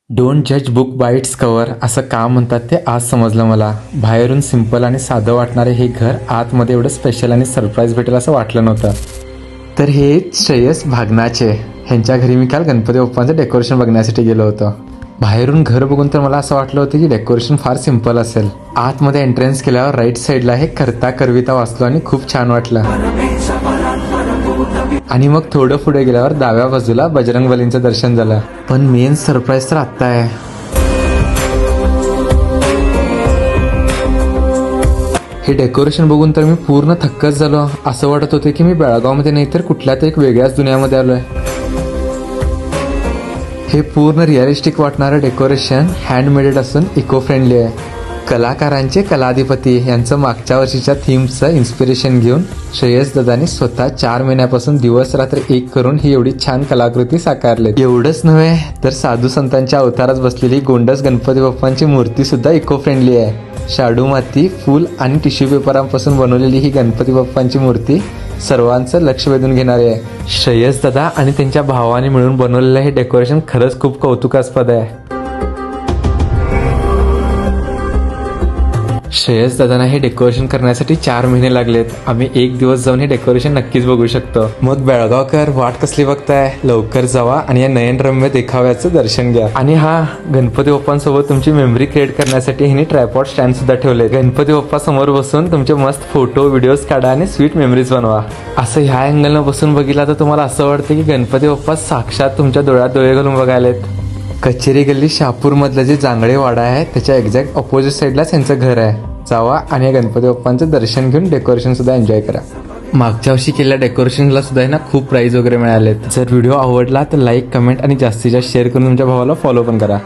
Don't जज book by it's cover असं का म्हणतात ते आज समजलं मला. बाहेरून सिंपल आणि साधं वाटणारे हे घर आतमध्ये एवढं स्पेशल आणि सरप्राईज भेटेल असं वाटलं नव्हतं. तर हे श्रेयस भागनाचे ह्यांच्या घरी मी काल गणपती बाप्पांचं डेकोरेशन बघण्यासाठी गेलो होतो. बाहेरून घर बघून तर मला असं वाटलं होतं की डेकोरेशन फार सिंपल असेल. आतमध्ये एंट्रन्स केल्यावर राईट साईडला हे करता करविता वाचलो आणि खूप छान वाटलं. आणि मग थोडं पुढे गेल्यावर डाव्या बाजूला बजरंगबलींचं दर्शन झालं. पण मेन सरप्राईज तर आत्ता आहे. हे डेकोरेशन बघून तर मी पूर्ण थक्कच झालो. असं वाटत होते की मी बेळगावमध्ये नाही तर कुठल्या तरी एक वेगळ्याच दुनियामध्ये आलोय. हे पूर्ण रिअलिस्टिक वाटणारं डेकोरेशन हँडमेडेड असून इको फ्रेंडली आहे. कलाकारांचे कलाधिपती यांचं मागच्या वर्षीच्या थीमचं इन्स्पिरेशन घेऊन श्रेयस दादानी स्वतः 4 महिन्यापासून दिवस रात्र एक करून ही एवढी छान कलाकृती साकारली. एवढंच नव्हे तर साधू संतांच्या अवतारात बसलेली गोंडस गणपती बाप्पांची मूर्ती सुद्धा इको फ्रेंडली आहे. शाडू माती, फूल आणि टिश्यू पेपरांपासून बनवलेली ही गणपती बाप्पांची मूर्ती सर्वांचं लक्ष वेधून घेणारी आहे. श्रेयस दादा आणि त्यांच्या भावाने मिळून बनवलेलं हे डेकोरेशन खरंच खूप कौतुकास्पद आहे. श्रेयस दादांना हे डेकोरेशन करण्यासाठी 4 महिने लागलेत. आम्ही 1 दिवस जाऊन हे डेकोरेशन नक्कीच बघू शकतो. मग बेळगावकर वाट कसली बघताय, लवकर जावा आणि या नयनरम्य देखाव्याचं दर्शन घ्या. आणि हा, गणपती बाप्पांसोबत तुमची मेमरी क्रिएट करण्यासाठी ह्यांनी ट्रायपॉड स्टँड सुद्धा ठेवले. गणपती बाप्पा समोर बसून तुमचे मस्त फोटो व्हिडिओज काढा आणि स्वीट मेमरीज बनवा. असं ह्या अँगलनं बसून बघितला तर तुम्हाला असं वाटतं की गणपती बाप्पा साक्षात तुमच्या डोळ्यात डोळे घालून बघायलेत. कचेरी गल्ली शहापूर मधलं जे जांगळे वाडा आहे त्याच्या एक्झॅक्ट ऑपोजिट साईडलाच यांचं घर आहे. जावा आणि या गणपती बाप्पांचं दर्शन घेऊन डेकोरेशन सुद्धा एन्जॉय करा. मागच्या वर्षी केलेल्या डेकोरेशनला सुद्धा ना खूप प्राइज वगैरे मिळालेत. जर व्हिडिओ आवडला तर लाईक, कमेंट आणि जास्तीत जास्त शेअर करून तुमच्या भावाला फॉलो पण करा.